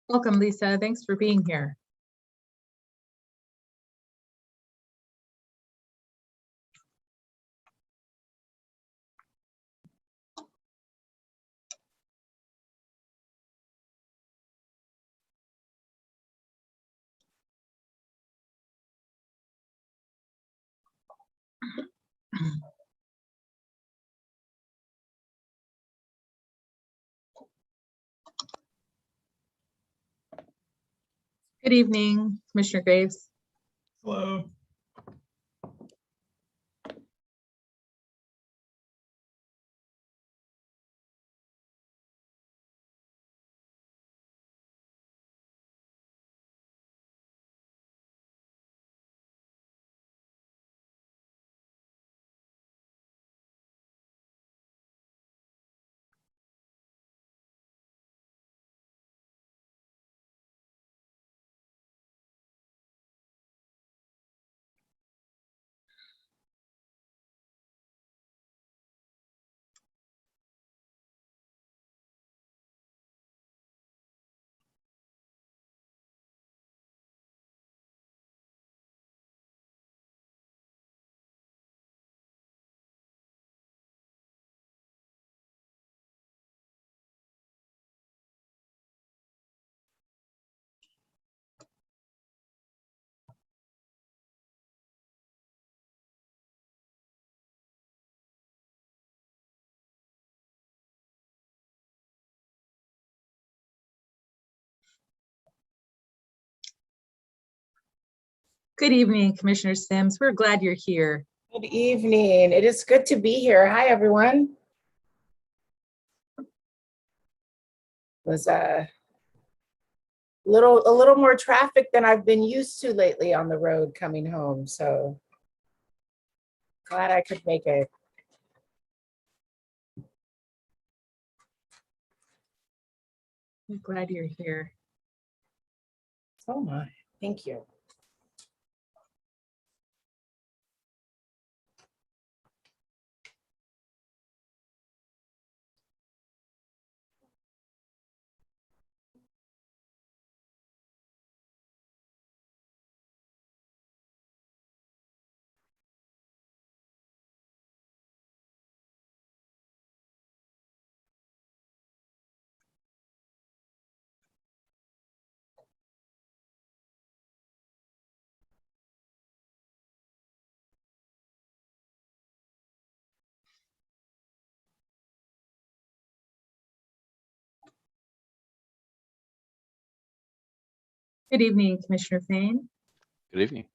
Welcome, Lisa. Thanks for being here. Good evening, Commissioner Graves. Hello. Good evening, Commissioner Sims. We're glad you're here. Good evening. It is good to be here. Hi, everyone. Was a little more traffic than I've been used to lately on the road coming home. So glad I could make it. We're glad you're here. Oh my, thank you. Good evening, Commissioner Fain. Good evening.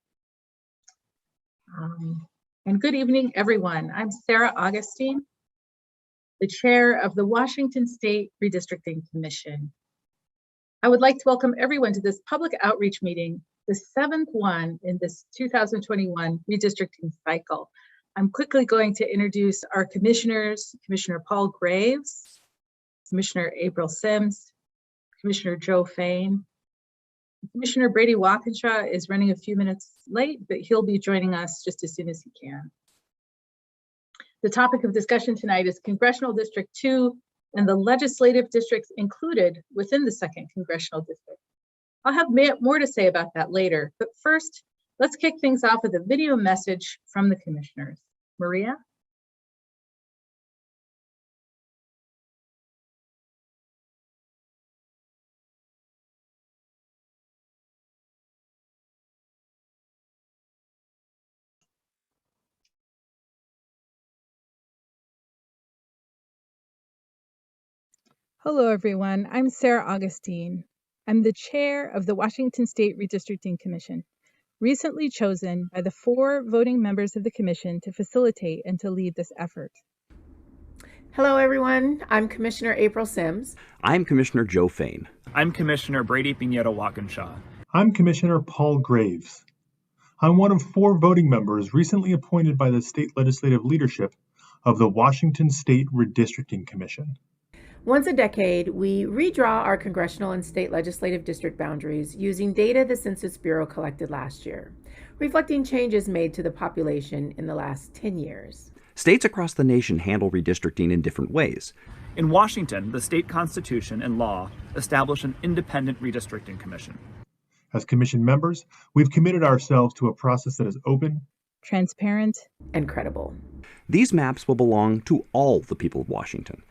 And good evening, everyone. I'm Sarah Augustine, the chair of the Washington State Redistricting Commission. I would like to welcome everyone to this public outreach meeting, the seventh one in this 2021 redistricting cycle. I'm quickly going to introduce our commissioners, Commissioner Paul Graves, Commissioner April Sims, Commissioner Joe Fain. Commissioner Brady Walkinshaw is running a few minutes late, but he'll be joining us just as soon as he can. The topic of discussion tonight is Congressional District 2 and the legislative districts included within the 2nd Congressional District. I'll have more to say about that later, but first, let's kick things off with a video message from the commissioners. Maria? Hello, everyone. I'm Sarah Augustine. I'm the chair of the Washington State Redistricting Commission, recently chosen by the 4 voting members of the commission to facilitate and to lead this effort. Hello, everyone. I'm Commissioner April Sims. I'm Commissioner Joe Fain. I'm Commissioner Brady Walkinshaw. I'm Commissioner Paul Graves. I'm one of 4 voting members recently appointed by the state legislative leadership of the Washington State Redistricting Commission. Once a decade, we redraw our congressional and state legislative district boundaries using data the Census Bureau collected last year, reflecting changes made to the population in the last 10 years. States across the nation handle redistricting in different ways. In Washington, the state constitution and law establish an independent redistricting commission. As commission members, we've committed ourselves to a process that is open, Transparent, and credible. These maps will belong to all the people of Washington.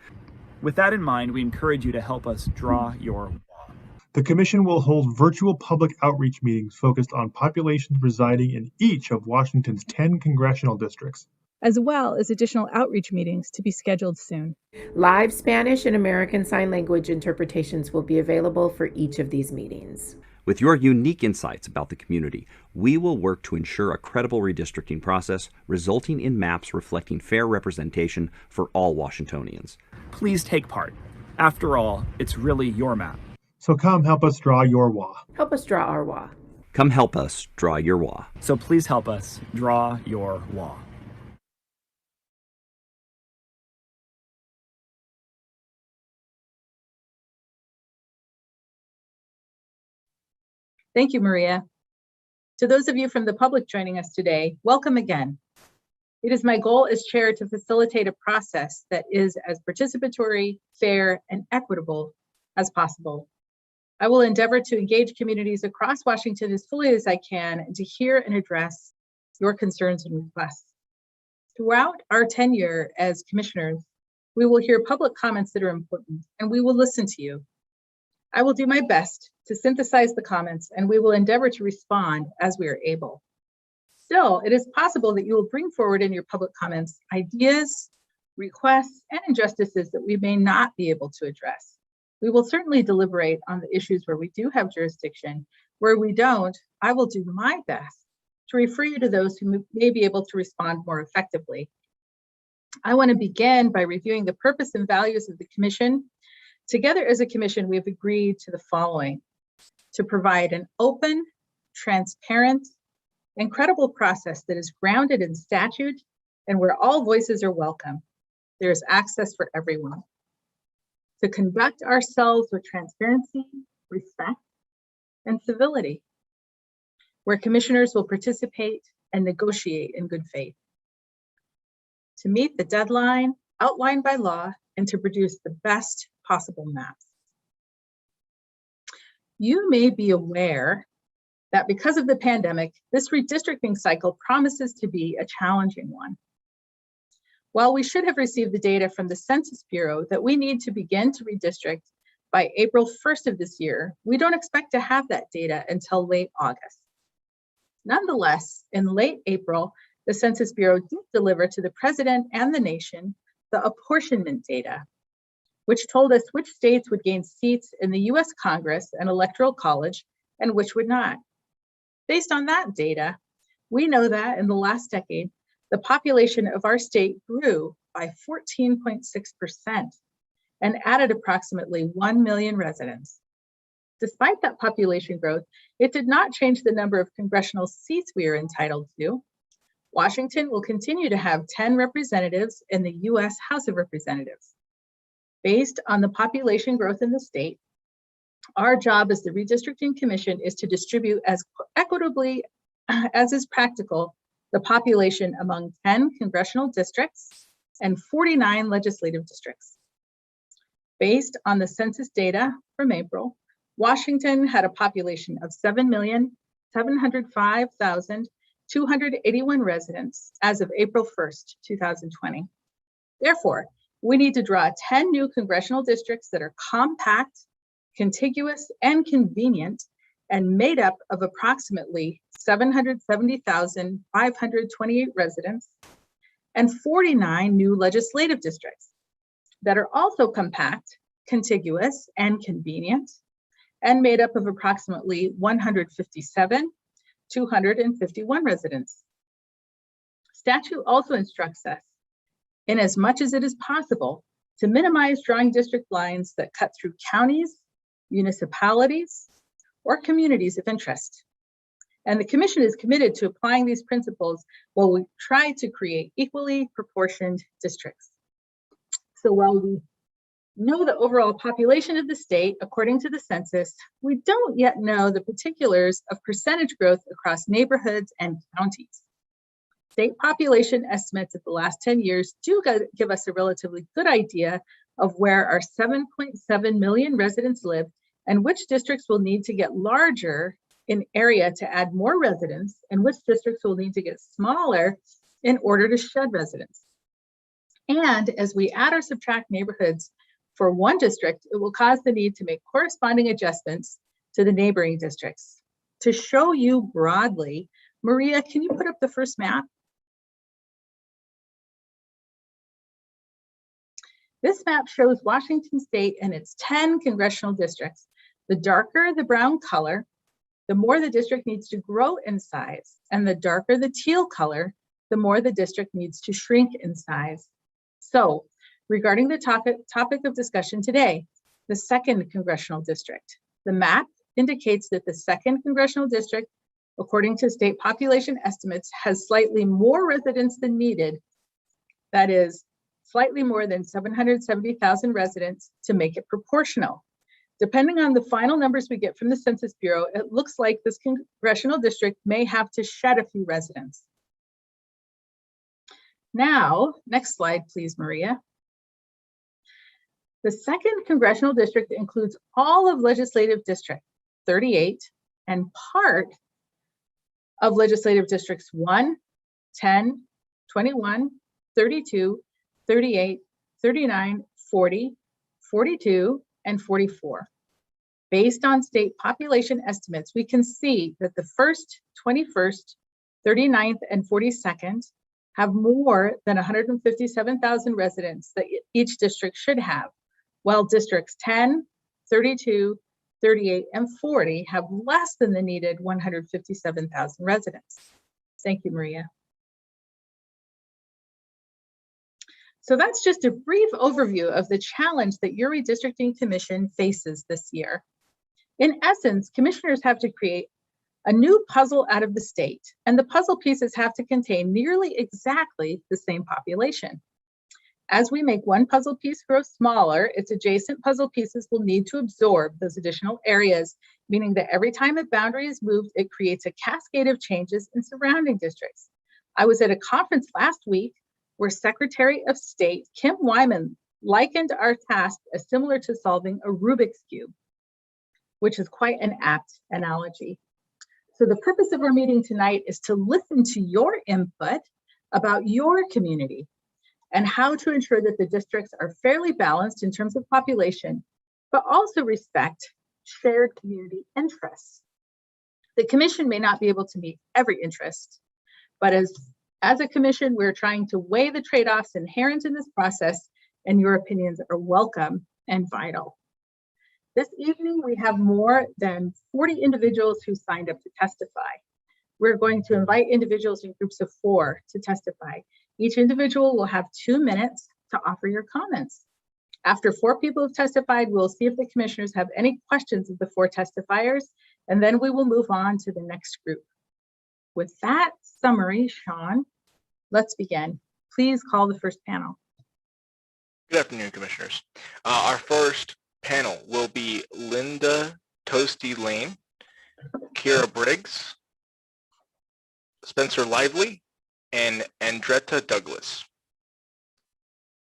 With that in mind, we encourage you to help us draw your law. The Commission will hold virtual public outreach meetings focused on populations residing in each of Washington's 10 congressional districts, as well as additional outreach meetings to be scheduled soon. Live Spanish and American Sign Language interpretations will be available for each of these meetings. With your unique insights about the community, we will work to ensure a credible redistricting process resulting in maps reflecting fair representation for all Washingtonians. Please take part. After all, it's really your map. so come help us draw your WA. Help us draw our WA. Come help us draw your WA. So please help us draw your law. Thank you, Maria. To those of you from the public joining us today, welcome again. It is my goal as chair to facilitate a process that is as participatory, fair, and equitable as possible. I will endeavor to engage communities across Washington as fully as I can and to hear and address your concerns and requests. Throughout our tenure as commissioners, we will hear public comments that are important, and we will listen to you. I will do my best to synthesize the comments, and we will endeavor to respond as we are able. Still, it is possible that you will bring forward in your public comments ideas, requests, and injustices that we may not be able to address. We will certainly deliberate on the issues where we do have jurisdiction. Where we don't, I will do my best to refer you to those who may be able to respond more effectively. I want to begin by reviewing the purpose and values of the Commission. Together as a Commission, we have agreed to the following: to provide an open, transparent, and credible process that is grounded in statute and where all voices are welcome. There is access for everyone. To conduct ourselves with transparency, respect, and civility, where commissioners will participate and negotiate in good faith. To meet the deadline outlined by law and to produce the best possible maps. You may be aware that because of the pandemic, this redistricting cycle promises to be a challenging one. While we should have received the data from the Census Bureau that we need to begin to redistrict by April 1st of this year, we don't expect to have that data until late August. Nonetheless, in late April, the Census Bureau did deliver to the President and the nation the apportionment data, which told us which states would gain seats in the US Congress and Electoral College and which would not. Based on that data, we know that in the last decade, the population of our state grew by 14.6% and added approximately 1 million residents. Despite that population growth, it did not change the number of congressional seats we are entitled to. Washington will continue to have 10 representatives in the US House of Representatives. Based on the population growth in the state, our job as the Redistricting Commission is to distribute as equitably as is practical the population among 10 congressional districts and 49 legislative districts. Based on the census data from April, Washington had a population of 7,705,281 residents as of April 1st, 2020. Therefore, we need to draw 10 new congressional districts that are compact, contiguous, and convenient, and made up of approximately 770,528 residents, and 49 new legislative districts that are also compact, contiguous, and convenient, and made up of approximately 157,251 residents. Statute also instructs us, in as much as it is possible, to minimize drawing district lines that cut through counties, municipalities, or communities of interest. And the Commission is committed to applying these principles while we try to create equally proportioned districts. So while we know the overall population of the state, according to the census, we don't yet know the particulars of percentage growth across neighborhoods and counties. State population estimates of the last 10 years do give us a relatively good idea of where our 7.7 million residents live and which districts will need to get larger in area to add more residents and which districts will need to get smaller in order to shed residents. And as we add or subtract neighborhoods for one district, it will cause the need to make corresponding adjustments to the neighboring districts. To show you broadly, Maria, can you put up the first map? This map shows Washington State and its 10 congressional districts. The darker the brown color, the more the district needs to grow in size, and the darker the teal color, the more the district needs to shrink in size. So, regarding the topic of discussion today, the 2nd congressional district. The map indicates that the 2nd congressional district, according to state population estimates, has slightly more residents than needed. That is, slightly more than 770,000 residents to make it proportional. Depending on the final numbers we get from the Census Bureau, it looks like this congressional district may have to shed a few residents. Now, next slide, please, Maria. The 2nd congressional district includes all of legislative district 38 and part of legislative districts 1, 10, 21, 32, 38, 39, 40, 42, and 44. Based on state population estimates, we can see that the 1st, 21st, 39th, and 42nd have more than 157,000 residents that each district should have, while districts 10, 32, 38, and 40 have less than the needed 157,000 residents. Thank you, Maria. So that's just a brief overview of the challenge that your Redistricting Commission faces this year. In essence, commissioners have to create a new puzzle out of the state, and the puzzle pieces have to contain nearly exactly the same population. As we make one puzzle piece grow smaller, its adjacent puzzle pieces will need to absorb those additional areas, meaning that every time a boundary is moved, it creates a cascade of changes in surrounding districts. I was at a conference last week where Secretary of State Kim Wyman likened our task as similar to solving a Rubik's Cube, which is quite an apt analogy. So the purpose of our meeting tonight is to listen to your input about your community and how to ensure that the districts are fairly balanced in terms of population, but also respect shared community interests. The commission may not be able to meet every interest, but as a commission, we're trying to weigh the trade-offs inherent in this process, and your opinions are welcome and vital. This evening, we have more than 40 individuals who signed up to testify. We're going to invite individuals in groups of 4 to testify. Each individual will have 2 minutes to offer your comments. After 4 people have testified, we'll see if the commissioners have any questions of the 4 testifiers, and then we will move on to the next group. With that summary, Sean, let's begin. Please call the first panel. Good afternoon, commissioners. Our first panel will be Linda Toasty Lane, Kira Briggs, Spencer Lively, and Andretta Douglas.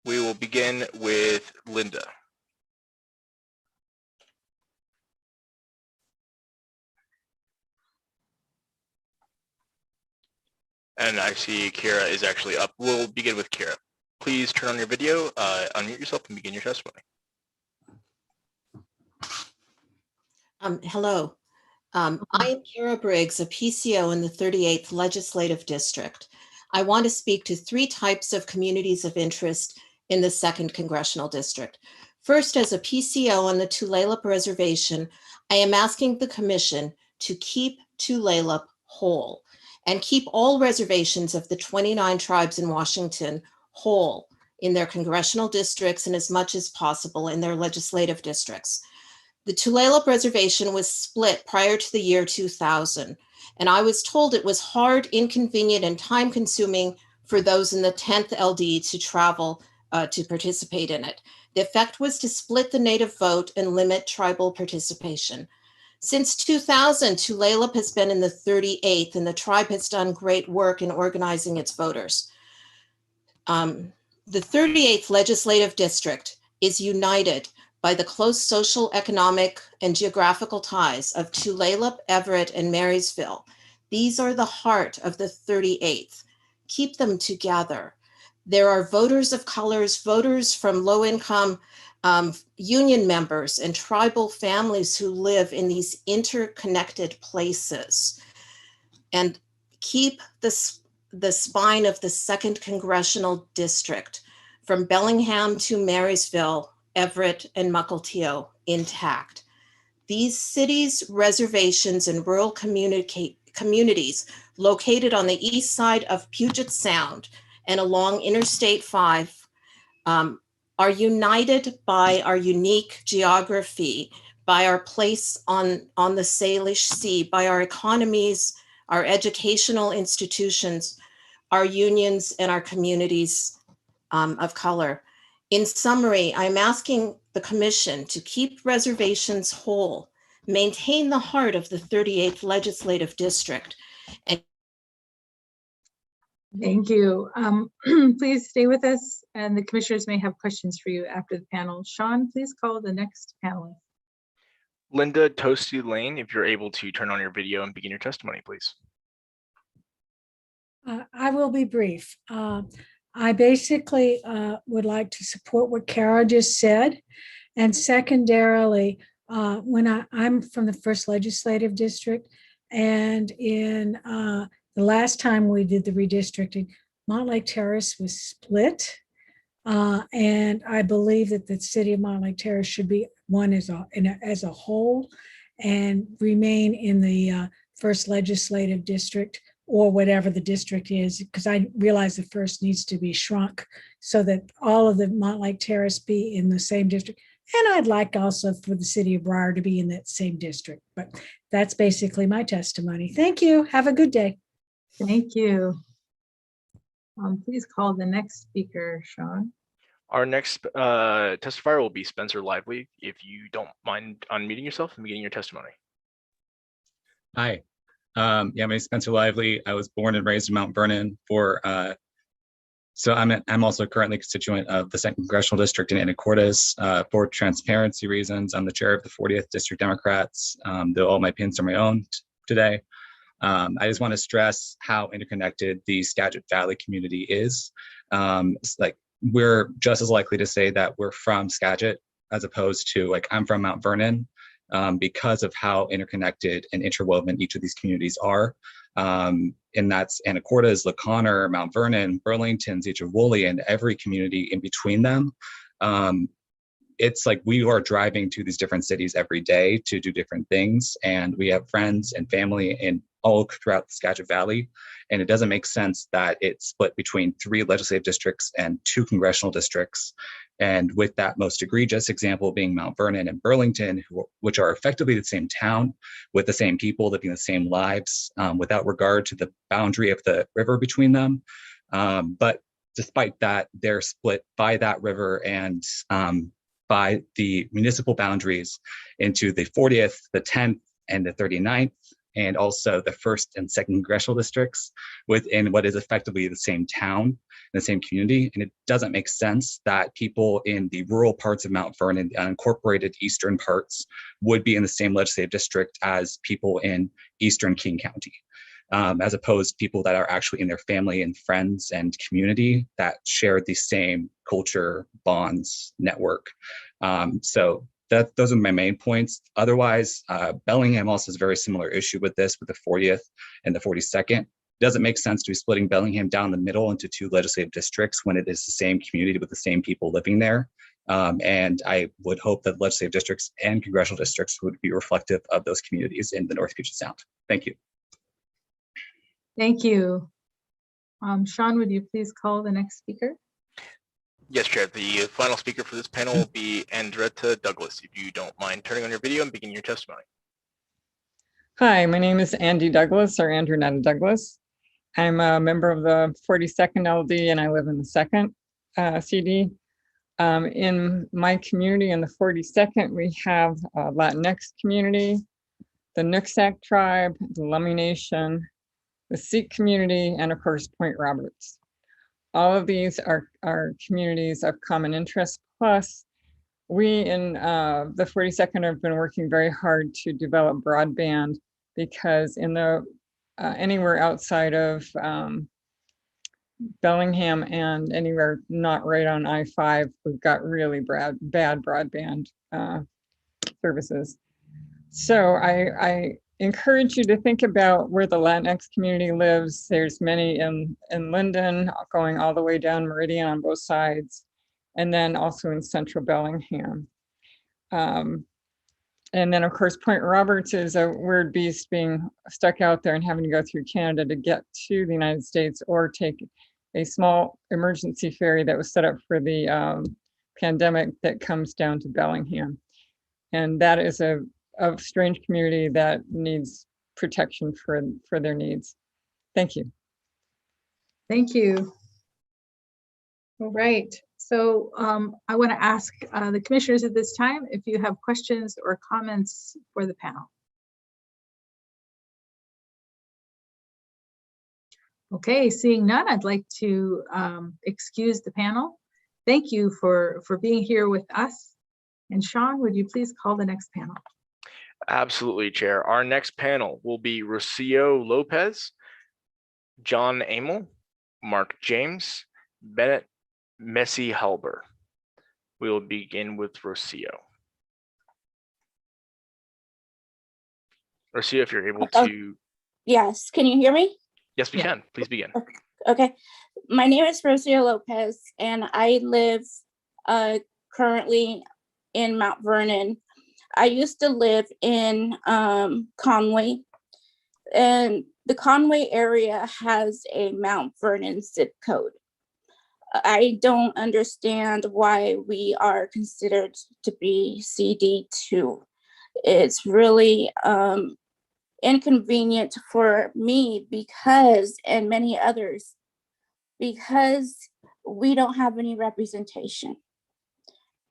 We will begin with Linda. And I see Kira is actually up. We'll begin with Kira. Please turn on your video, unmute yourself, and begin your testimony. Hello. I am Kira Briggs, a PCO in the 38th Legislative District. I want to speak to 3 types of communities of interest in the 2nd Congressional District. First, as a PCO on the Tulalip Reservation, I am asking the Commission to keep Tulalip whole and keep all reservations of the 29 tribes in Washington whole in their congressional districts and as much as possible in their legislative districts. The Tulalip Reservation was split prior to the year 2000, and I was told it was hard, inconvenient, and time-consuming for those in the 10th LD to travel to participate in it. The effect was to split the Native vote and limit tribal participation. Since 2000, Tulalip has been in the 38th, and the tribe has done great work in organizing its voters. The 38th Legislative District is united by the close social, economic, and geographical ties of Tulalip, Everett, and Marysville. These are the heart of the 38th. Keep them together. There are voters of colors, voters from low-income union members and tribal families who live in these interconnected places. And keep the spine of the 2nd Congressional District from Bellingham to Marysville, Everett, and Mukilteo intact. These cities, reservations, and rural communities located on the east side of Puget Sound and along Interstate 5 are united by our unique geography, by our place on the Salish Sea, by our economies, our educational institutions, our unions, and our communities of color. In summary, I'm asking the Commission to keep reservations whole, maintain the heart of the 38th Legislative District. And Thank you. Please stay with us, and the commissioners may have questions for you after the panel. Sean, please call the next panelist. Linda Toasty Lane, if you're able to turn on your video and begin your testimony, please. I will be brief. I basically would like to support what Kara just said. And secondarily, when I'm from the 1st Legislative District, and in the last time we did the redistricting, Montlake Terrace was split. And I believe that the city of Montlake Terrace should be one as a whole and remain in the 1st Legislative District, or whatever the district is, because I realize the 1st needs to be shrunk so that all of the Montlake Terrace be in the same district. And I'd like also for the city of Briar to be in that same district. But that's basically my testimony. Thank you. Have a good day. Thank you. Please call the next speaker, Sean. Our next testifier will be Spencer Lively. If you don't mind unmuting yourself and beginning your testimony. Hi. Yeah, my name is Spencer Lively. I was born and raised in Mount Vernon. So I'm also currently a constituent of the 2nd Congressional District in Anacortes. For transparency reasons, I'm the chair of the 40th District Democrats, though all my pins are my own today. I just want to stress how interconnected the Skagit Valley community is. Like, we're just as likely to say that we're from Skagit as opposed to, like, I'm from Mount Vernon. Because of how interconnected and interwoven each of these communities are. And that's Anacortes, LaConner, Mount Vernon, Burlington, Siege of Woolley, and every community in between them. It's like we are driving to these different cities every day to do different things. And we have friends and family in all throughout the Skagit Valley. And it doesn't make sense that it's split between 3 legislative districts and 2 congressional districts. And with that most egregious example being Mount Vernon and Burlington, which are effectively the same town with the same people living the same lives without regard to the boundary of the river between them. But despite that, they're split by that river and by the municipal boundaries into the 40th, the 10th, and the 39th, and also the 1st and 2nd Congressional Districts within what is effectively the same town, the same community. And it doesn't make sense that people in the rural parts of Mount Vernon, the unincorporated eastern parts, would be in the same legislative district as people in eastern King County, as opposed to people that are actually in their family and friends and community that share the same culture, bonds, network. So those are my main points. Otherwise, Bellingham also has a very similar issue with this, with the 40th and the 42nd. It doesn't make sense to be splitting Bellingham down the middle into 2 legislative districts when it is the same community with the same people living there. And I would hope that legislative districts and congressional districts would be reflective of those communities in the North Puget Sound. Thank you. Thank you. Sean, would you please call the next speaker? Yes, Chair. The final speaker for this panel will be Andretta Douglas. If you don't mind turning on your video and beginning your testimony. Hi, my name is Andy Douglas, or Andretta Douglas. I'm a member of the 42nd LD and I live in the 2nd CD. In my community in the 42nd, we have a Latinx community, the Nooksack tribe, the Lummi Nation, the Sikh community, and of course, Point Roberts. All of these are communities of common interest, plus we in the 42nd have been working very hard to develop broadband, because in the anywhere outside of Bellingham and anywhere not right on I-5, we've got really bad broadband services. So I encourage you to think about where the Latinx community lives. There's many in Linden, going all the way down Meridian on both sides, and then also in central Bellingham. And then of course, Point Roberts is a weird beast, being stuck out there and having to go through Canada to get to the United States, or take a small emergency ferry that was set up for the pandemic that comes down to Bellingham. And that is a strange community that needs protection for their needs. Thank you. Thank you. All right. So I want to ask the commissioners at this time if you have questions or comments for the panel. Okay, seeing none, I'd like to excuse the panel. Thank you for being here with us. And Sean, would you please call the next panel? Absolutely, Chair. Our next panel will be Rocio Lopez, John Amel, Mark James, Bennett Messi Halber. We will begin with Rocio. Rocio, if you're able to. Yes, can you hear me? Yes, we can. Please begin. Okay. My name is Rocio Lopez, and I live currently in Mount Vernon. I used to live in Conway, and the Conway area has a Mount Vernon zip code. I don't understand why we are considered to be CD2. It's really inconvenient for me because, and many others, because we don't have any representation.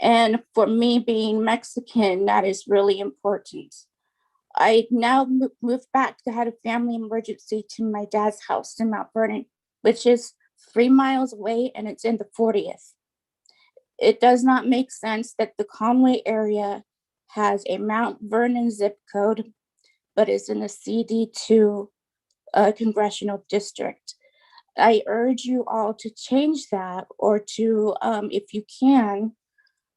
And for me being Mexican, that is really important. I now moved back to have a family emergency to my dad's house in Mount Vernon, which is 3 miles away, and it's in the 40th. It does not make sense that the Conway area has a Mount Vernon zip code, but is in the CD2 congressional district. I urge you all to change that, or to, if you can,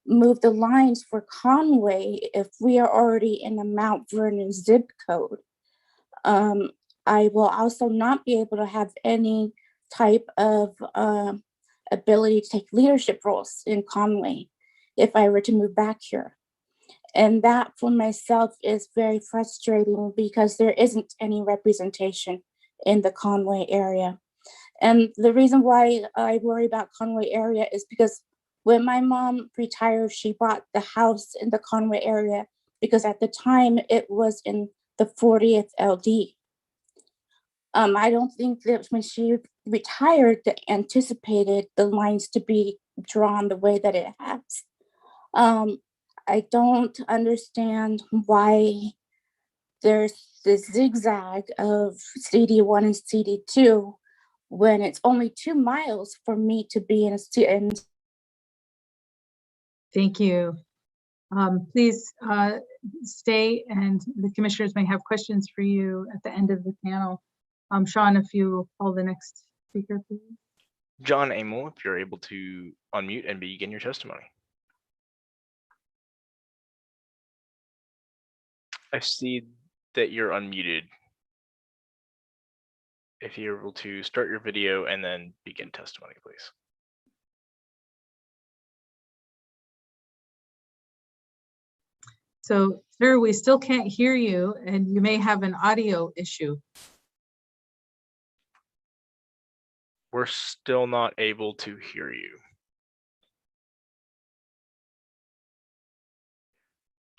move the lines for Conway if we are already in the Mount Vernon zip code. I will also not be able to have any type of ability to take leadership roles in Conway if I were to move back here. And that for myself is very frustrating because there isn't any representation in the Conway area. And the reason why I worry about Conway area is because when my mom retired, she bought the house in the Conway area because at the time it was in the 40th LD. I don't think that when she retired, that anticipated the lines to be drawn the way that it has. I don't understand why there's this zigzag of CD1 and CD2 when it's only 2 miles for me to be in a. Thank you. Please stay, and the commissioners may have questions for you at the end of the panel. Sean, if you will call the next speaker, please. John Amel, if you're able to unmute and begin your testimony. I see that you're unmuted. If you're able to start your video and then begin testimony, please. So, sir, we still can't hear you, and you may have an audio issue. We're still not able to hear you.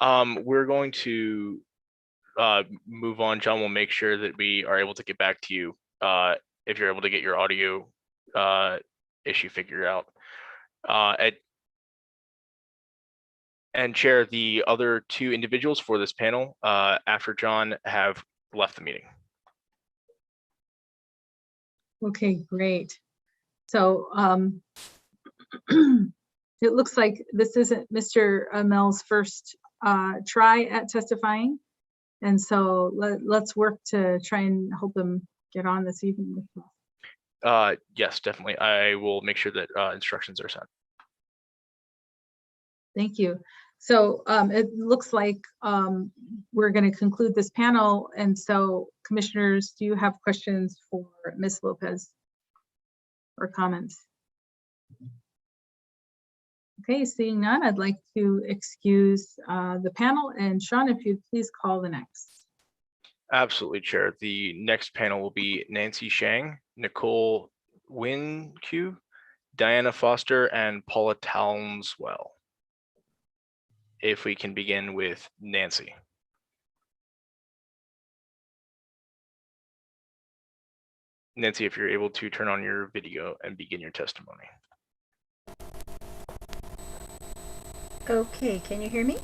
We're going to move on. John will make sure that we are able to get back to you if you're able to get your audio issue figured out. And Chair, the other 2 individuals for this panel after John have left the meeting. Okay, great. So It looks like this isn't Mr. Mel's first try at testifying. And so let's work to try and help him get on this evening. Yes, definitely. I will make sure that instructions are sent. Thank you. So it looks like we're going to conclude this panel. And so commissioners, do you have questions for Ms. Lopez or comments? Okay, seeing none, I'd like to excuse the panel, and Sean, if you'd please call the next. Absolutely, Chair. The next panel will be Nancy Shang, Nicole Winque, Diana Foster, and Paula Townswell. If we can begin with Nancy. Nancy, if you're able to turn on your video and begin your testimony. Okay, can you hear me?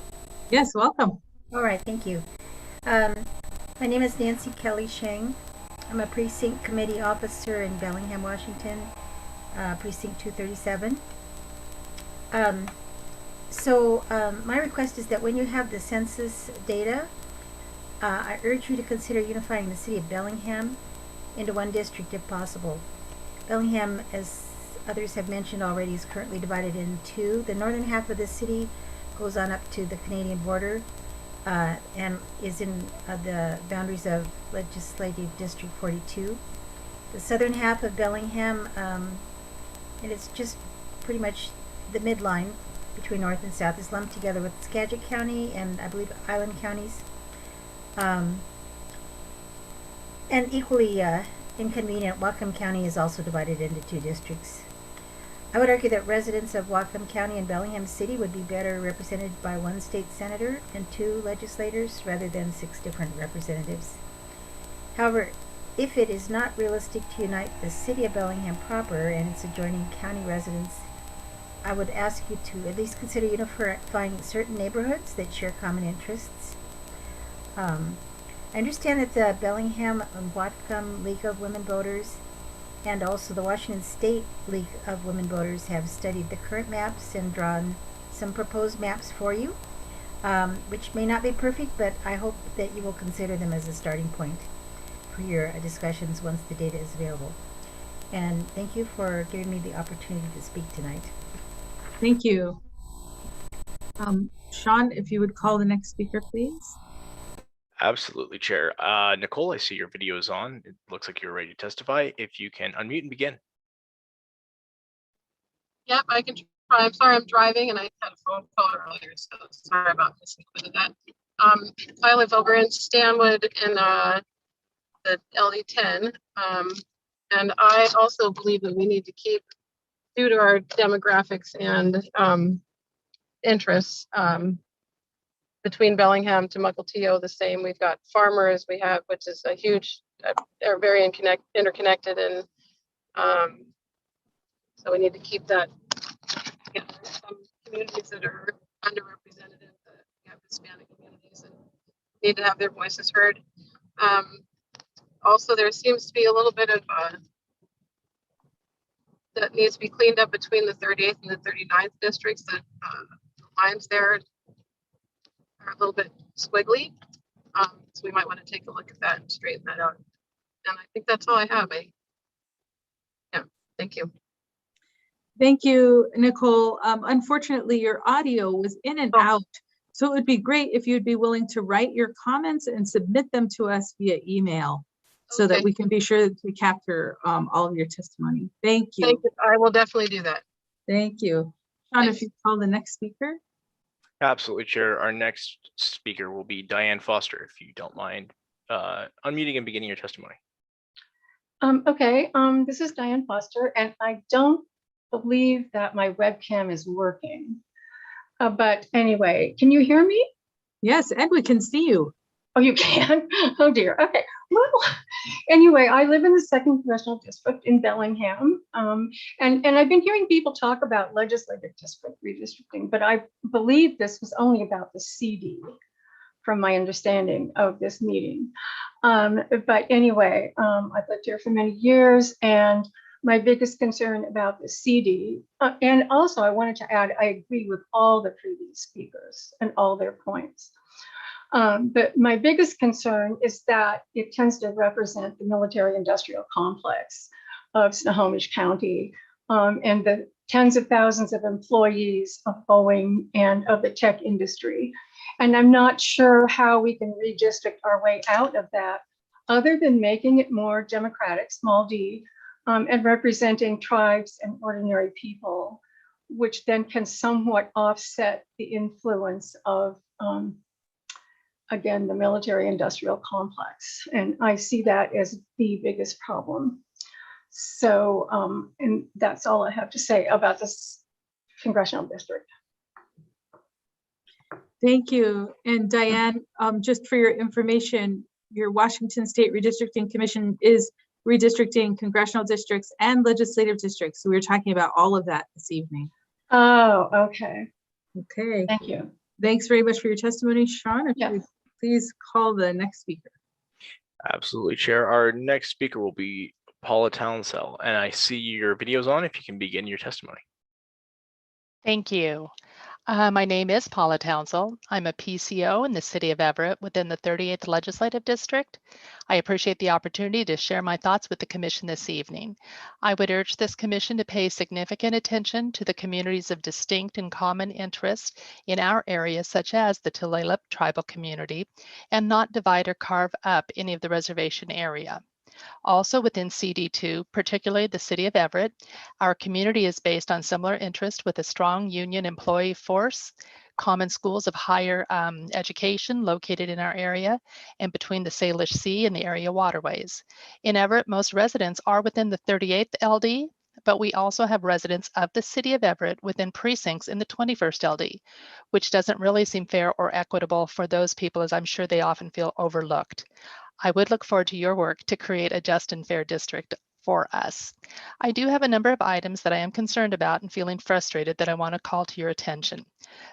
Yes, welcome. All right, thank you. My name is Nancy Kelly Shang. I'm a precinct committee officer in Bellingham, Washington, precinct 237. My request is that when you have the census data, I urge you to consider unifying the city of Bellingham into one district if possible. Bellingham, as others have mentioned already, is currently divided in two. The northern half of the city goes on up to the Canadian border and is in the boundaries of Legislative District 42. The southern half of Bellingham, and it's just pretty much the midline between north and south, is lumped together with Skagit County and I believe Island counties. And equally inconvenient, Whatcom County is also divided into two districts. I would argue that residents of Whatcom County and Bellingham City would be better represented by one state senator and 2 legislators rather than 6 different representatives. However, if it is not realistic to unite the city of Bellingham proper and its adjoining county residents, I would ask you to at least consider unifying certain neighborhoods that share common interests. I understand that the Bellingham and Whatcom League of Women Voters and also the Washington State League of Women Voters have studied the current maps and drawn some proposed maps for you, which may not be perfect, but I hope that you will consider them as a starting point for your discussions once the data is available. And thank you for giving me the opportunity to speak tonight. Thank you. Sean, if you would call the next speaker, please. Absolutely, Chair. Nicole, I see your video is on. It looks like you're ready to testify. If you can unmute and begin. Yep, I can try. I'm sorry, I'm driving and I had a phone call earlier, so sorry about missing that. I live over in Stanwood in the LD10, and I also believe that we need to keep, due to our demographics and interests, between Bellingham to Mukilteo the same. We've got farmers, which is a huge, they're very interconnected, and so we need to keep that. Yeah, there's some communities that are underrepresented. We have Hispanic communities and need to have their voices heard. Also, there seems to be a little bit of that needs to be cleaned up between the 38th and the 39th districts. That the lines there are a little bit squiggly, so we might want to take a look at that and straighten that out. And I think that's all I have. Yeah, thank you. Thank you, Nicole. Unfortunately, your audio was in and out, so it would be great if you'd be willing to write your comments and submit them to us via email so that we can be sure to capture all of your testimony. Thank you. Thank you. I will definitely do that. Thank you. Sean, if you call the next speaker. Absolutely, Chair. Our next speaker will be Diane Foster, if you don't mind unmuting and beginning your testimony. This is Diane Foster, and I don't believe that my webcam is working. But anyway, can you hear me? Yes, and we can see you. Oh, you can? Oh dear. Okay. Well, anyway, I live in the 2nd Congressional District in Bellingham. And I've been hearing people talk about legislative district redistricting, but I believe this was only about the CD from my understanding of this meeting. But anyway, I've lived here for many years, and my biggest concern about the CD, and also I wanted to add, I agree with all the previous speakers and all their points. But my biggest concern is that it tends to represent the military-industrial complex of Snohomish County and the tens of thousands of employees of Boeing and of the tech industry. And I'm not sure how we can redistrict our way out of that, other than making it more democratic, small d, and representing tribes and ordinary people, which then can somewhat offset the influence of, again, the military-industrial complex. And I see that as the biggest problem. So, and that's all I have to say about this congressional district. Thank you. And Diane, just for your information, your Washington State Redistricting Commission is redistricting congressional districts and legislative districts. So we were talking about all of that this evening. Oh, okay. Okay. Thank you. Thanks very much for your testimony, Sean. If you would please call the next speaker. Absolutely, Chair. Our next speaker will be Paula Townsell, and I see your video's on. If you can begin your testimony. Thank you. My name is Paula Townsell. I'm a PCO in the city of Everett within the 38th Legislative District. I appreciate the opportunity to share my thoughts with the Commission this evening. I would urge this Commission to pay significant attention to the communities of distinct and common interest in our area, such as the Tulalip tribal community, and not divide or carve up any of the reservation area. Also within CD2, particularly the city of Everett, our community is based on similar interest with a strong union employee force, common schools of higher education located in our area, and between the Salish Sea and the area waterways. In Everett, most residents are within the 38th LD, but we also have residents of the city of Everett within precincts in the 21st LD, which doesn't really seem fair or equitable for those people, as I'm sure they often feel overlooked. I would look forward to your work to create a just and fair district for us. I do have a number of items that I am concerned about and feeling frustrated that I want to call to your attention.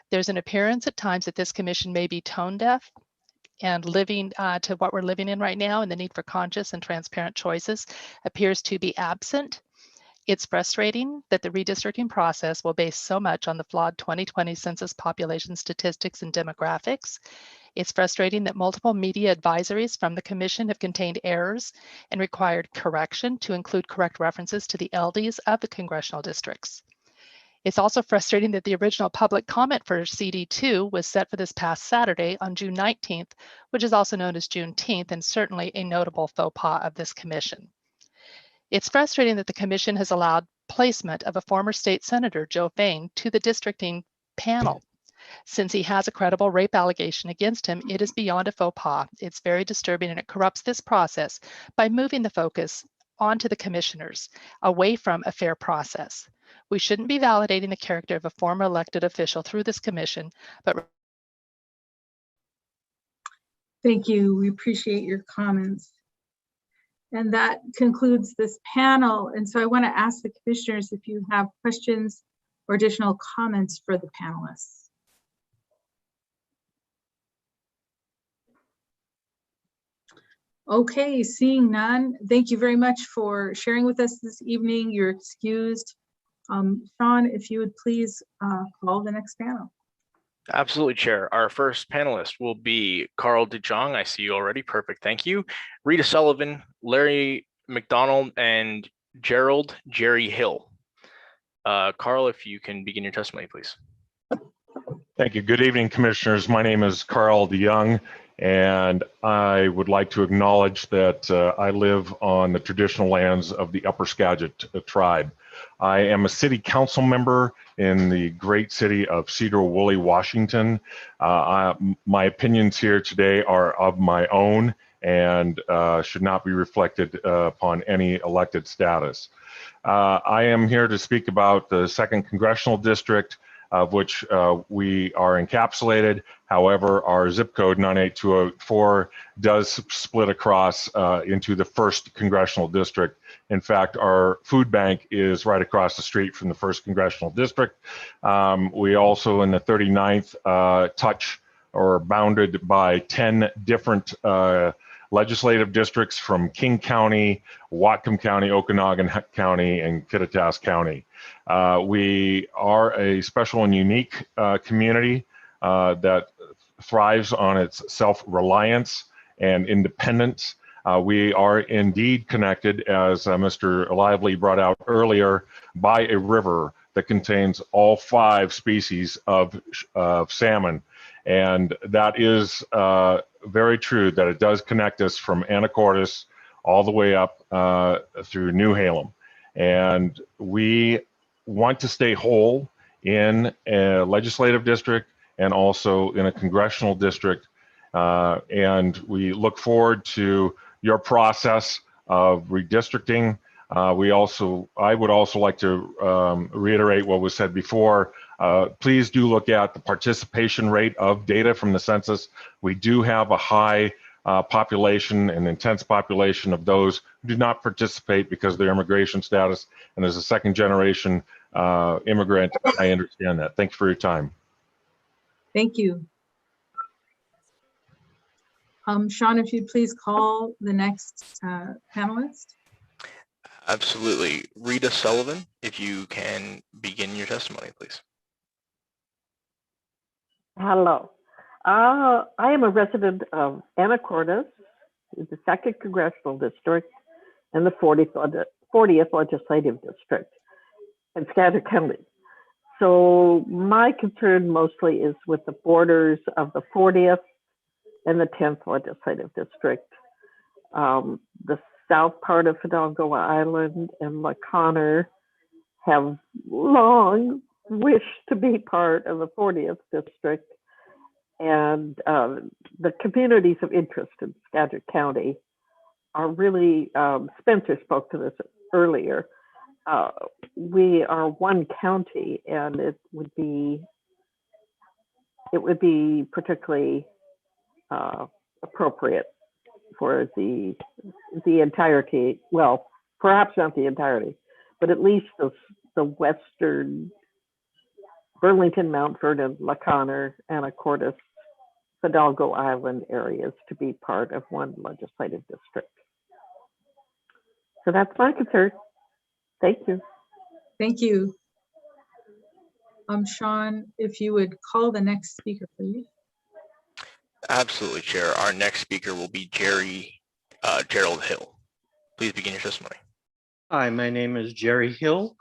There's an appearance at times that this commission may be tone deaf and living to what we're living in right now, and the need for conscious and transparent choices appears to be absent. It's frustrating that the redistricting process will base so much on the flawed 2020 census population statistics and demographics. It's frustrating that multiple media advisories from the Commission have contained errors and required correction to include correct references to the LDs of the congressional districts. It's also frustrating that the original public comment for CD2 was set for this past Saturday on June 19th, which is also known as Juneteenth, and certainly a notable faux pas of this Commission. It's frustrating that the Commission has allowed placement of a former state senator, Joe Fain, to the districting panel. Since he has a credible rape allegation against him, it is beyond a faux pas. It's very disturbing, and it corrupts this process by moving the focus onto the commissioners, away from a fair process. We shouldn't be validating the character of a former elected official through this commission, but Thank you. We appreciate your comments. And that concludes this panel. And so I want to ask the commissioners if you have questions or additional comments for the panelists. Okay, seeing none, thank you very much for sharing with us this evening. You're excused. Sean, if you would please call the next panel. Absolutely, Chair. Our first panelist will be Carl DeJong. I see you already. Perfect. Thank you. Rita Sullivan, Larry McDonald, and Jerry Hill. Carl, if you can begin your testimony, please. Thank you. Good evening, commissioners. My name is Carl DeJong, and I would like to acknowledge that I live on the traditional lands of the Upper Skagit tribe. I am a city council member in the great city of Cedar-Woolley, Washington. My opinions here today are of my own and should not be reflected upon any elected status. I am here to speak about the 2nd Congressional District, of which we are encapsulated. However, our zip code 98204 does split across into the 1st Congressional District. In fact, our food bank is right across the street from the 1st Congressional District. We also in the 39th touch or bounded by 10 different legislative districts from King County, Whatcom County, Okanagan County, and Kittitas County. We are a special and unique community that thrives on its self-reliance and independence. We are indeed connected, as Mr. Lively brought out earlier, by a river that contains all 5 species of salmon. And that is very true, that it does connect us from Anacortes all the way up through New Halem. And we want to stay whole in a legislative district and also in a congressional district. And we look forward to your process of redistricting. I would also like to reiterate what was said before. Please do look at the participation rate of data from the census. We do have a high population, an intense population of those who do not participate because of their immigration status. And as a second generation immigrant, I understand that. Thank you for your time. Thank you. Sean, if you'd please call the next panelist. Absolutely. Rita Sullivan, if you can begin your testimony, please. Hello. I am a resident of Anacortes, the 2nd Congressional District, and the 40th Legislative District in Skagit County. So my concern mostly is with the borders of the 40th and the 10th Legislative District. The south part of Hidalgo Island and La Conner have long wished to be part of the 40th District. And the communities of interest in Skagit County are really, Spencer spoke to this earlier, we are one county, and it would be particularly appropriate for the entirety, well, perhaps not the entirety, but at least the western Burlington, Mount Vernon, La Conner, Anacortes, Hidalgo Island areas to be part of one legislative district. So that's my concern. Thank you. Thank you. Sean, if you would call the next speaker, please. Absolutely, Chair. Our next speaker will be Gerald Hill. Please begin your testimony. Hi, my name is Jerry Hill.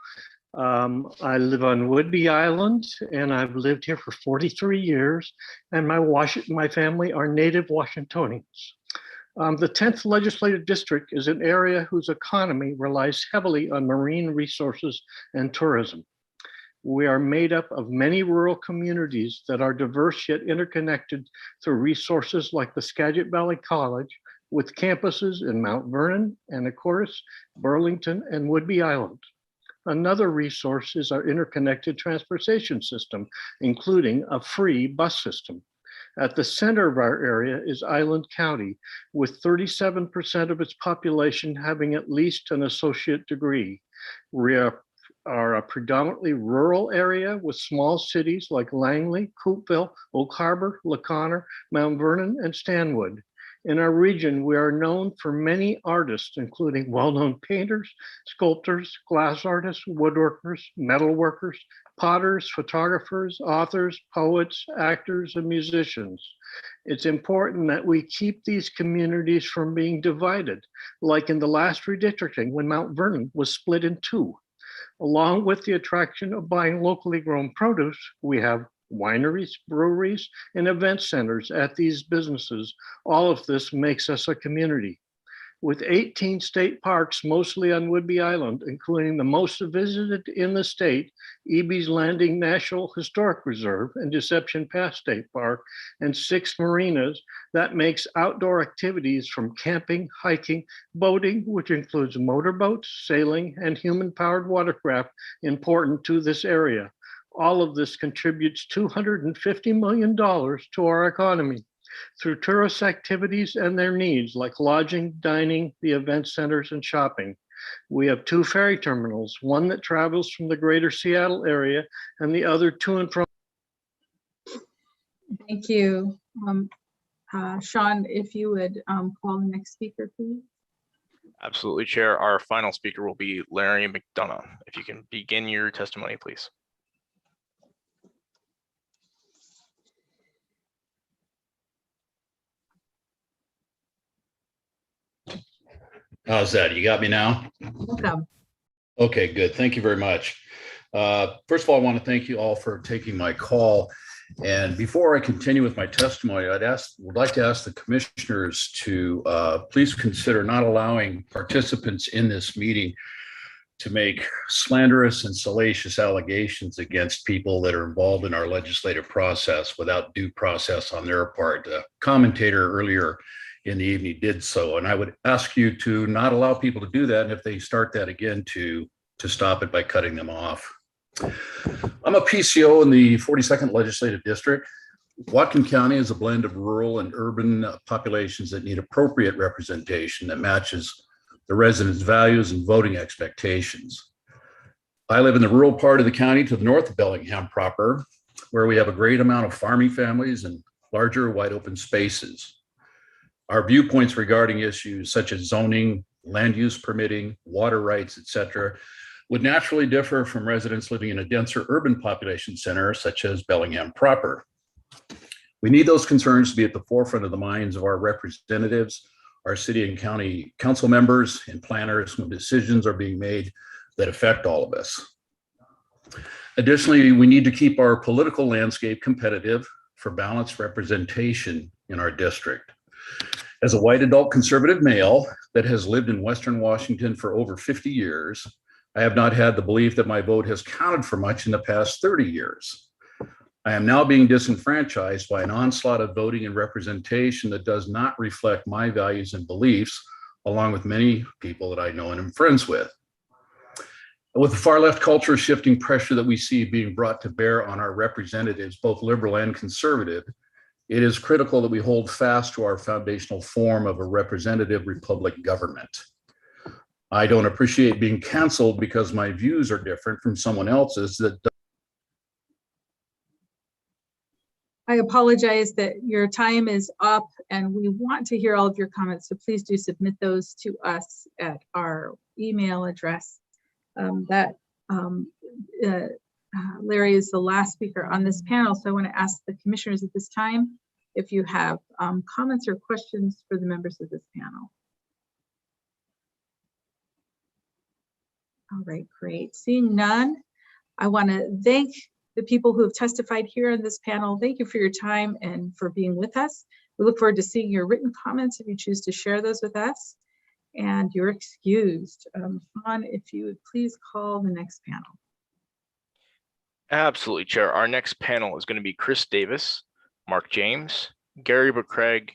I live on Whidbey Island, and I've lived here for 43 years, and my family are native Washingtonians. The 10th Legislative District is an area whose economy relies heavily on marine resources and tourism. We are made up of many rural communities that are diverse yet interconnected through resources like the Skagit Valley College, with campuses in Mount Vernon, Anacortes, Burlington, and Whidbey Island. Another resource is our interconnected transportation system, including a free bus system. At the center of our area is Island County, with 37% of its population having at least an associate degree. We are a predominantly rural area with small cities like Langley, Coupeville, Oak Harbor, La Conner, Mount Vernon, and Stanwood. In our region, we are known for many artists, including well-known painters, sculptors, glass artists, woodworkers, metalworkers, potters, photographers, authors, poets, actors, and musicians. It's important that we keep these communities from being divided, like in the last redistricting when Mount Vernon was split in 2. Along with the attraction of buying locally grown produce, we have wineries, breweries, and event centers at these businesses. All of this makes us a community. With 18 state parks, mostly on Whidbey Island, including the most visited in the state, Eby's Landing National Historic Reserve and Deception Pass State Park, and 6 marinas, that makes outdoor activities from camping, hiking, boating, which includes motorboats, sailing, and human-powered watercraft, important to this area. All of this contributes $250 million to our economy through tourist activities and their needs like lodging, dining, the event centers, and shopping. We have 2 ferry terminals, one that travels from the greater Seattle area and the other to and from. Thank you. Sean, if you would call the next speaker, please. Absolutely, Chair. Our final speaker will be Larry McDonough. If you can begin your testimony, please. How's that? You got me now? Welcome. Okay, good. Thank you very much. First of all, I want to thank you all for taking my call. And before I continue with my testimony, would like to ask the commissioners to please consider not allowing participants in this meeting to make slanderous and salacious allegations against people that are involved in our legislative process without due process on their part. The commentator earlier in the evening did so, and I would ask you to not allow people to do that, and if they start that again, to stop it by cutting them off. I'm a PCO in the 42nd Legislative District. Whatcom County is a blend of rural and urban populations that need appropriate representation that matches the residents' values and voting expectations. I live in the rural part of the county to the north of Bellingham proper, where we have a great amount of farming families and larger wide open spaces. Our viewpoints regarding issues such as zoning, land use permitting, water rights, etc., would naturally differ from residents living in a denser urban population center such as Bellingham proper. We need those concerns to be at the forefront of the minds of our representatives, our city and county council members and planners when decisions are being made that affect all of us. Additionally, we need to keep our political landscape competitive for balanced representation in our district. As a white adult conservative male that has lived in Western Washington for over 50 years, I have not had the belief that my vote has counted for much in the past 30 years. I am now being disenfranchised by an onslaught of voting and representation that does not reflect my values and beliefs, along with many people that I know and am friends with. With the far left culture shifting pressure that we see being brought to bear on our representatives, both liberal and conservative, it is critical that we hold fast to our foundational form of a representative republic government. I don't appreciate being canceled because my views are different from someone else's that. I apologize that your time is up and we want to hear all of your comments, so please do submit those to us at our email address. Larry is the last speaker on this panel, so I want to ask the commissioners at this time if you have comments or questions for the members of this panel. All right, great. Seeing none, I want to thank the people who have testified here on this panel. Thank you for your time and for being with us. We look forward to seeing your written comments if you choose to share those with us. And you're excused. Sean, if you would please call the next panel. Absolutely, Chair. Our next panel is going to be Chris Davis, Mark James, Gary McCraig,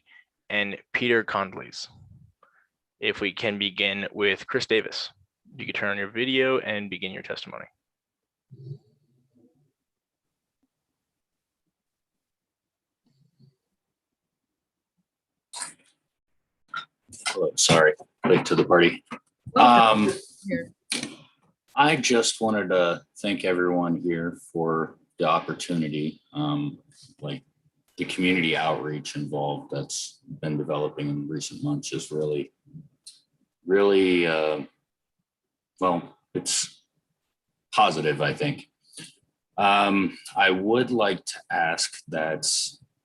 and Peter Condleys. If we can begin with Chris Davis. You can turn on your video and begin your testimony. Hello, sorry, late to the party. I just wanted to thank everyone here for the opportunity, like the community outreach involved that's been developing in recent months is really, well, it's positive, I think. I would like to ask that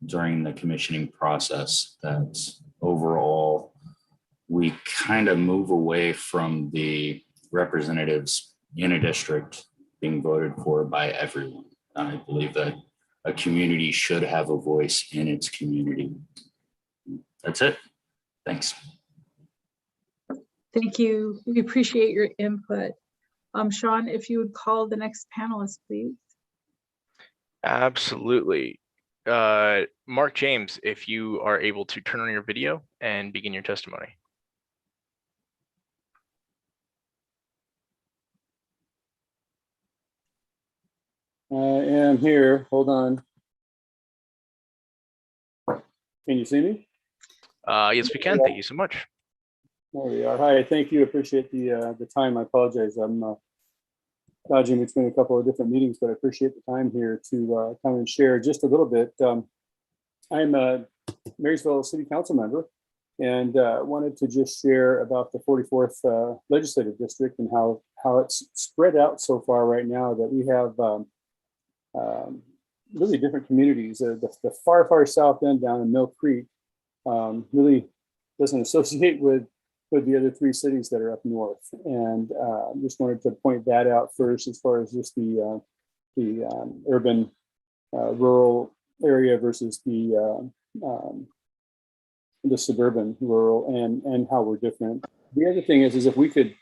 during the commissioning process that overall we kind of move away from the representatives in a district being voted for by everyone. I believe that a community should have a voice in its community. That's it. Thanks. Thank you. We appreciate your input. Sean, if you would call the next panelist, please. Absolutely. Mark James, if you are able to turn on your video and begin your testimony. I am here. Hold on. Can you see me? Yes, we can. Thank you so much. There we are. Hi, thank you. Appreciate the time. I apologize. I'm dodging between a couple of different meetings, but I appreciate the time here to come and share just a little bit. I'm Marysville City Council member, and wanted to just share about the 44th legislative district and how it's spread out so far right now that we have really different communities. The far south end down in Mill Creek really doesn't associate with the other three cities that are up north, and just wanted to point that out first as far as just the urban rural area versus the suburban rural, and how we're different. The other thing is if we could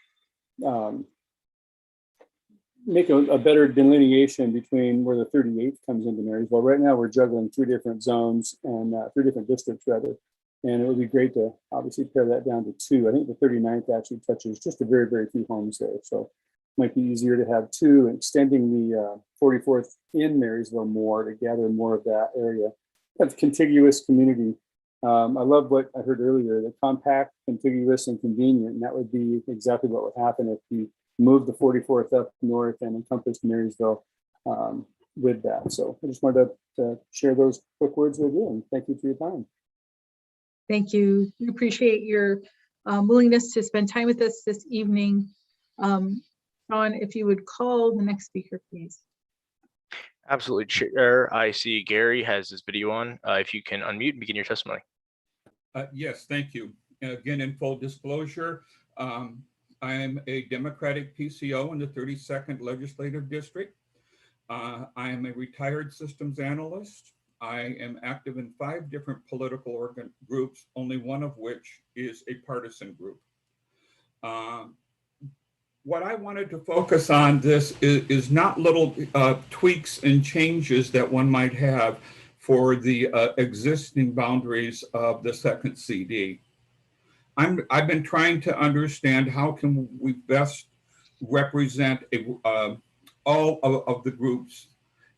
make a better delineation between where the 38th comes into Marysville. Right now, we're juggling 3 different zones and 3 different districts rather. And it would be great to obviously pare that down to 2. I think the 39th actually touches just a very few homes there. So it might be easier to have 2, and extending the 44th in Marysville more to gather more of that area of contiguous community. I love what I heard earlier, the compact, contiguous, and convenient. And that would be exactly what would happen if we moved the 44th up north and encompassed Marysville with that. So I just wanted to share those quick words with you, and thank you for your time. Thank you. We appreciate your willingness to spend time with us this evening. Sean, if you would call the next speaker, please. Absolutely, Chair. I see Gary has his video on. If you can unmute and begin your testimony. Yes, thank you. Again, in full disclosure, I am a Democratic PCO in the 32nd Legislative District. I am a retired systems analyst. I am active in 5 different political groups, only one of which is a partisan group. What I wanted to focus on this is not little tweaks and changes that one might have for the existing boundaries of the 2nd CD. I've been trying to understand how can we best represent all of the groups.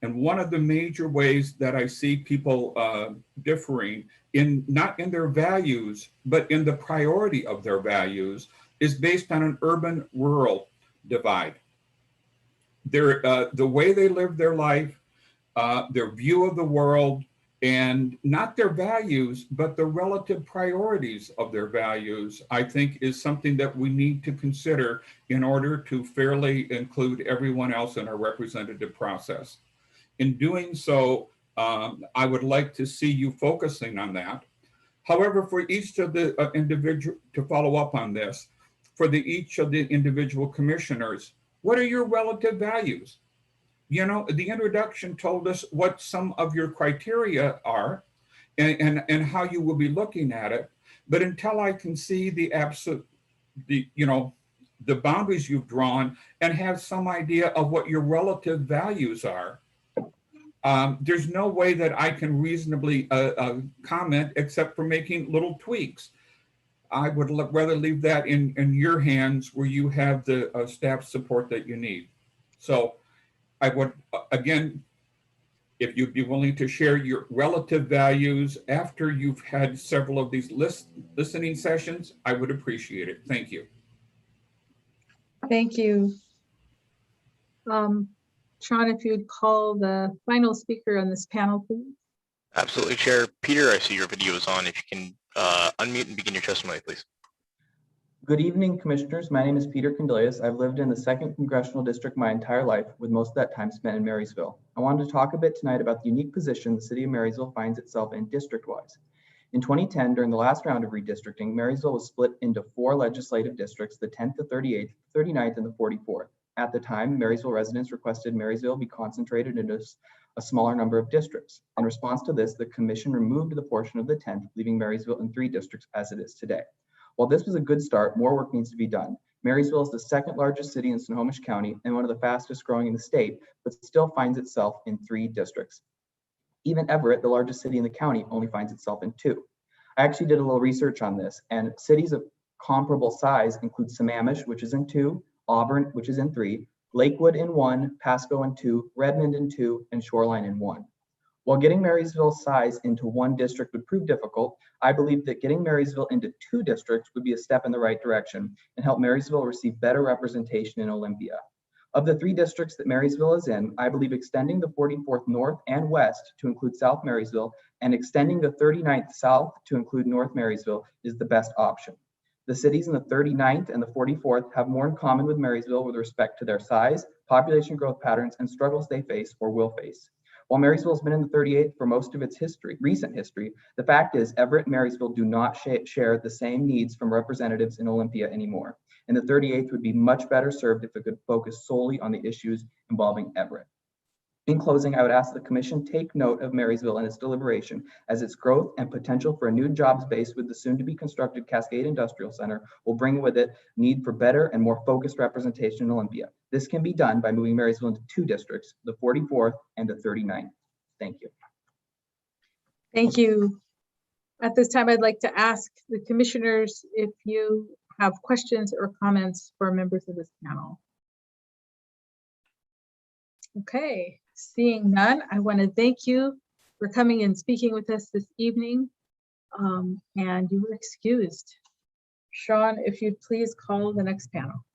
And one of the major ways that I see people differing not in their values, but in the priority of their values is based on an urban-rural divide. The way they live their life, their view of the world, and not their values, but the relative priorities of their values, I think is something that we need to consider in order to fairly include everyone else in our representative process. In doing so, I would like to see you focusing on that. However, for each of the individual, to follow up on this, for each of the individual commissioners, what are your relative values? You know, the introduction told us what some of your criteria are and how you will be looking at it. But until I can see the boundaries you've drawn and have some idea of what your relative values are, there's no way that I can reasonably comment except for making little tweaks. I would rather leave that in your hands where you have the staff support that you need. So I would, again, if you'd be willing to share your relative values after you've had several of these listening sessions, I would appreciate it. Thank you. Thank you. Sean, if you'd call the final speaker on this panel, please. Absolutely, Chair. Peter, I see your video is on. If you can unmute and begin your testimony, please. Good evening, Commissioners. My name is Peter Candelius. I've lived in the 2nd Congressional District my entire life, with most of that time spent in Marysville. I wanted to talk a bit tonight about the unique position the City of Marysville finds itself in district-wise. In 2010, during the last round of redistricting, Marysville was split into 4 legislative districts, the 10th, the 38th, 39th, and the 44th. At the time, Marysville residents requested Marysville be concentrated into a smaller number of districts. In response to this, the Commission removed the portion of the 10th, leaving Marysville in 3 districts as it is today. While this was a good start, more work needs to be done. Marysville is the 2nd largest city in Snohomish County and one of the fastest growing in the state, but still finds itself in 3 districts. Even Everett, the largest city in the county, only finds itself in 2. I actually did a little research on this, and cities of comparable size include Sammamish, which is in 2, Auburn, which is in 3, Lakewood in 1, Pasco in 2, Redmond in 2, and Shoreline in 1. While getting Marysville's size into 1 district would prove difficult, I believe that getting Marysville into 2 districts would be a step in the right direction and help Marysville receive better representation in Olympia. Of the 3 districts that Marysville is in, I believe extending the 44th north and west to include South Marysville and extending the 39th south to include North Marysville is the best option. The cities in the 39th and the 44th have more in common with Marysville with respect to their size, population growth patterns, and struggles they face or will face. While Marysville has been in the 38th for most of its recent history, the fact is Everett and Marysville do not share the same needs from representatives in Olympia anymore, and the 38th would be much better served if it could focus solely on the issues involving Everett. In closing, I would ask the Commission take note of Marysville and its deliberation, as its growth and potential for a new jobs base with the soon-to-be constructed Cascade Industrial Center will bring with it need for better and more focused representation in Olympia. This can be done by moving Marysville into 2 districts, the 44th and the 39th. Thank you. Thank you. At this time, I'd like to ask the commissioners if you have questions or comments for members of this panel. Okay, seeing none, I want to thank you for coming and speaking with us this evening, and you were excused. Sean, if you'd please call the next panel.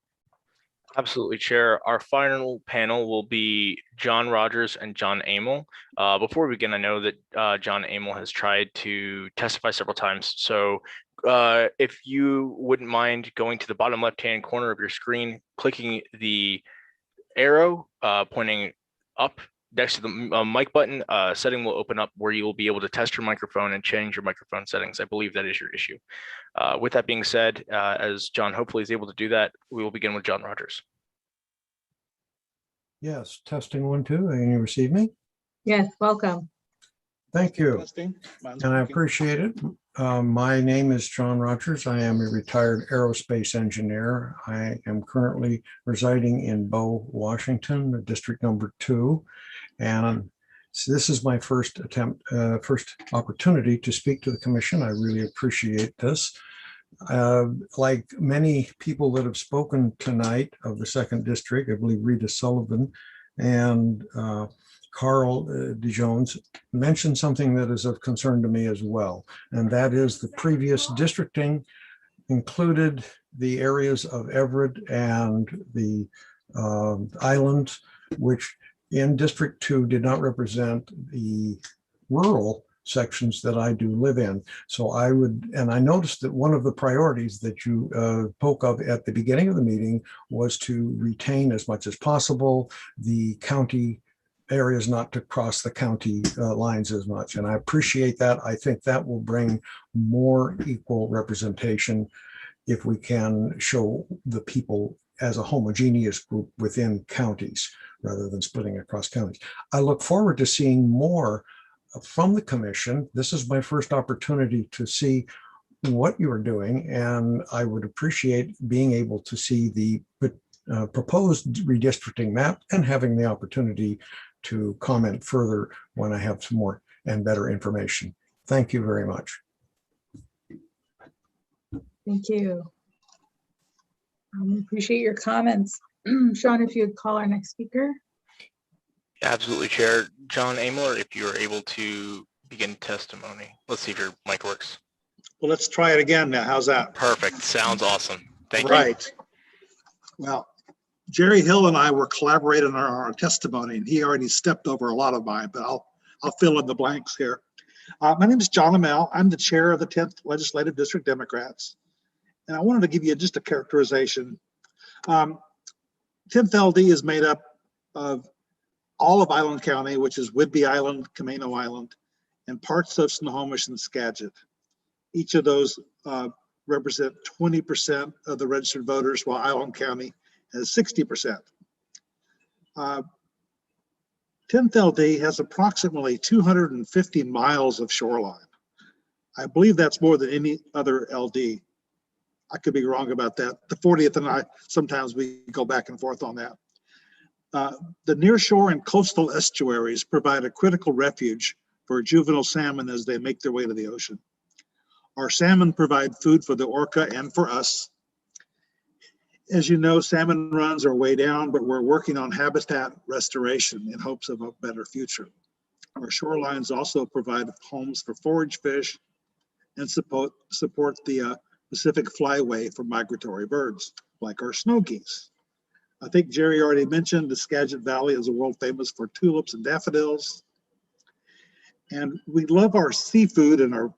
Absolutely, Chair. Our final panel will be John Rogers and John Amel. Before we begin, I know that John Amel has tried to testify several times. So if you wouldn't mind going to the bottom left-hand corner of your screen, clicking the arrow pointing up next to the mic button, setting will open up where you will be able to test your microphone and change your microphone settings. I believe that is your issue. With that being said, as John hopefully is able to do that, we will begin with John Rogers. Yes, testing 1, 2. Can you receive me? Yes, welcome. Thank you. And I appreciate it. My name is John Rogers. I am a retired aerospace engineer. I am currently residing in Bow, Washington, District number 2. And so this is my first opportunity to speak to the commission. I really appreciate this. Like many people that have spoken tonight of the 2nd District, I believe Rita Sullivan and Carl DeJones mentioned something that is of concern to me as well, and that is the previous districting included the areas of Everett and the islands, which in District 2 did not represent the rural sections that I do live in. So I noticed that one of the priorities that you spoke of at the beginning of the meeting was to retain as much as possible the county areas, not to cross the county lines as much. And I appreciate that. I think that will bring more equal representation if we can show the people as a homogeneous group within counties rather than splitting across counties. I look forward to seeing more from the commission. This is my first opportunity to see what you are doing, and I would appreciate being able to see the proposed redistricting map and having the opportunity to comment further when I have some more and better information. Thank you very much. Thank you. Appreciate your comments. Sean, if you would call our next speaker. Absolutely, Chair. John Amel, if you are able to begin testimony. Let's see if your mic works. Well, let's try it again now. How's that? Perfect. Sounds awesome. Thank you. Right. Well, Jerry Hill and I were collaborating on our testimony, and he already stepped over a lot of mine, but I'll fill in the blanks here. My name is John Amel. I'm the chair of the 10th Legislative District Democrats, and I wanted to give you just a characterization. 10th LD is made up of all of Island County, which is Whidbey Island, Camino Island, and parts of Snohomish and Skagit. Each of those represent 20% of the registered voters, while Island County has 60%. 10th LD has approximately 250 miles of shoreline. I believe that's more than any other LD. I could be wrong about that. The 40th and I, sometimes we go back and forth on that. The nearshore and coastal estuaries provide a critical refuge for juvenile salmon as they make their way to the ocean. Our salmon provide food for the orca and for us. As you know, salmon runs are way down, but we're working on habitat restoration in hopes of a better future. Our shorelines also provide homes for forage fish and support the Pacific flyway for migratory birds, like our snow geese. I think Jerry already mentioned the Skagit Valley is a world famous for tulips and daffodils. And we love our seafood and our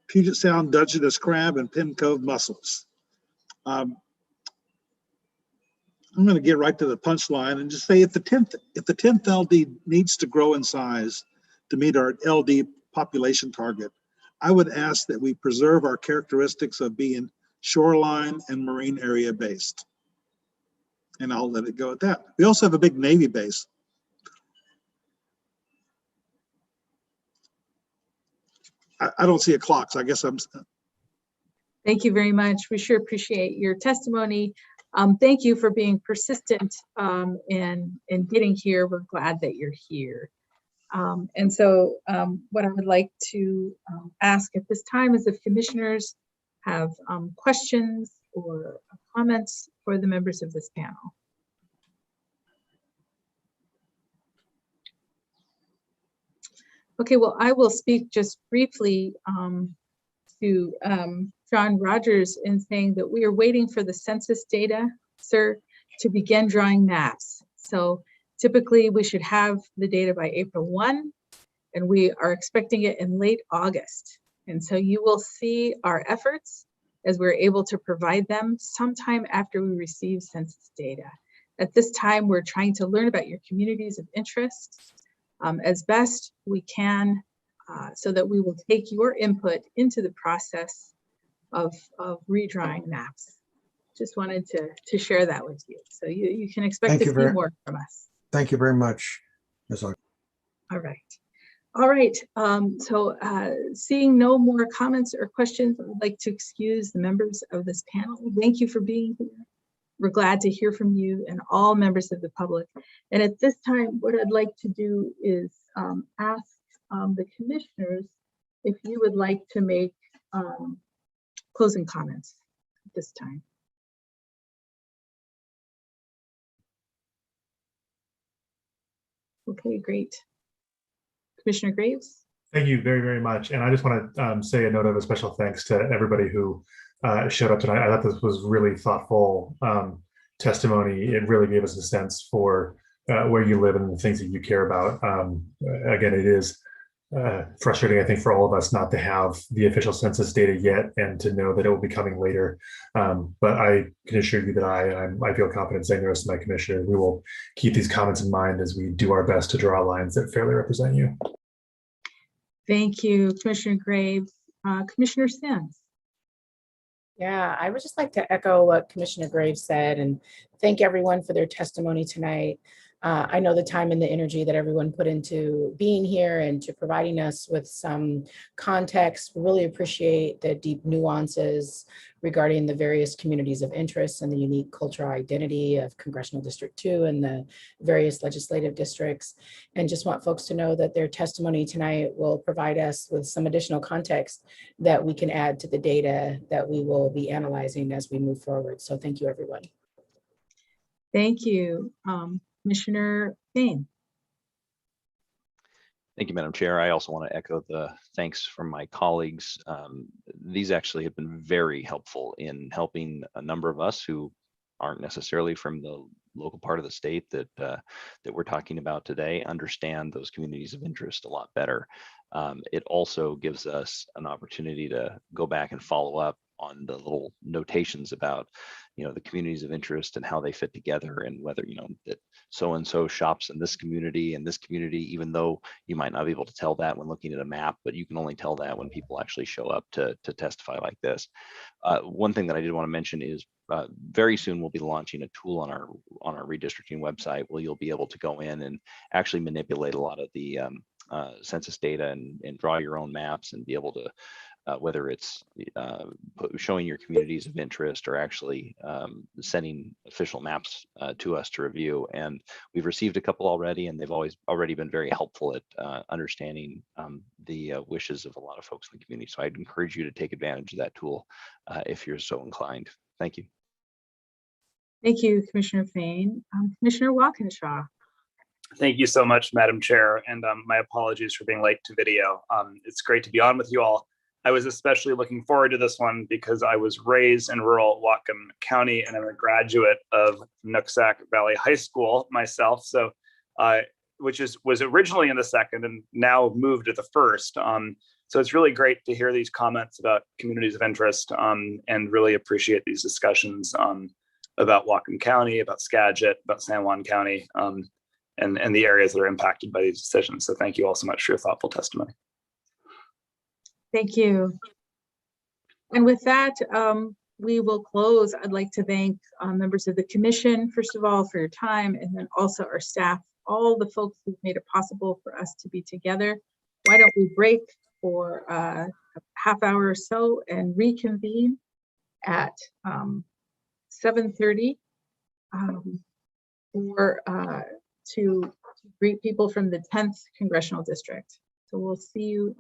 Puget Sound Dungeness crab and Pin Cove mussels. I'm going to get right to the punchline and just say if the 10th LD needs to grow in size to meet our LD population target, I would ask that we preserve our characteristics of being shoreline and marine area based. And I'll let it go at that. We also have a big Navy base. I don't see a clock, so I guess I'm. Thank you very much. We sure appreciate your testimony. Thank you for being persistent in getting here. We're glad that you're here. And so what I would like to ask at this time is if commissioners have questions or comments for the members of this panel. Okay, well, I will speak just briefly to John Rogers in saying that we are waiting for the census data, sir, to begin drawing maps. So typically we should have the data by April 1, and we are expecting it in late August. And so you will see our efforts as we're able to provide them sometime after we receive census data. At this time, we're trying to learn about your communities of interest as best we can so that we will take your input into the process of redrawing maps. Just wanted to share that with you. So you can expect to see more from us. Thank you very much, Ms. Aug. All right. All right. So seeing no more comments or questions, I would like to excuse the members of this panel. Thank you for being here. We're glad to hear from you and all members of the public. And at this time, what I'd like to do is ask the commissioners if you would like to make closing comments at this time. Okay, great. Commissioner Graves? Thank you very, very much. And I just want to say a note of a special thanks to everybody who showed up tonight. I thought this was really thoughtful testimony. It really gave us a sense for where you live and the things that you care about. Again, it is frustrating, I think, for all of us not to have the official census data yet and to know that it will be coming later. But I can assure you that I feel confident saying the rest of my commissioner, we will keep these comments in mind as we do our best to draw lines that fairly represent you. Thank you, Commissioner Graves. Commissioner Sims. Yeah, I would just like to echo what Commissioner Graves said and thank everyone for their testimony tonight. I know the time and the energy that everyone put into being here and to providing us with some context. We really appreciate the deep nuances regarding the various communities of interest and the unique cultural identity of Congressional District 2 and the various legislative districts. And just want folks to know that their testimony tonight will provide us with some additional context that we can add to the data that we will be analyzing as we move forward. So thank you, everyone. Thank you. Commissioner Payne. Thank you, Madam Chair. I also want to echo the thanks from my colleagues. These actually have been very helpful in helping a number of us who aren't necessarily from the local part of the state that we're talking about today understand those communities of interest a lot better. It also gives us an opportunity to go back and follow up on the little notations about, the communities of interest and how they fit together and whether, that so-and-so shops in this community and this community, even though you might not be able to tell that when looking at a map, but you can only tell that when people actually show up to testify like this. One thing that I did want to mention is very soon we'll be launching a tool on our redistricting website where you'll be able to go in and actually manipulate a lot of the census data and draw your own maps and be able to whether it's showing your communities of interest or actually sending official maps to us to review. And we've received a couple already, and they've already been very helpful at understanding the wishes of a lot of folks in the community. So I'd encourage you to take advantage of that tool if you're so inclined. Thank you. Thank you, Commissioner Fain. Commissioner Walkinshaw. Thank you so much, Madam Chair, and my apologies for being late to video. It's great to be on with you all. I was especially looking forward to this one because I was raised in rural Whatcom County and I'm a graduate of Nooksack Valley High School myself. So, which was originally in the second and now moved to the first. So it's really great to hear these comments about communities of interest and really appreciate these discussions about Whatcom County, about Skagit, about San Juan County, and the areas that are impacted by these decisions. So thank you all so much for your thoughtful testimony. Thank you. And with that, we will close. I'd like to thank members of the commission, first of all, for your time, and then also our staff, all the folks who've made it possible for us to be together. Why don't we break for a half hour or so and reconvene at 7:30 to greet people from the 10th Congressional District. So we'll see you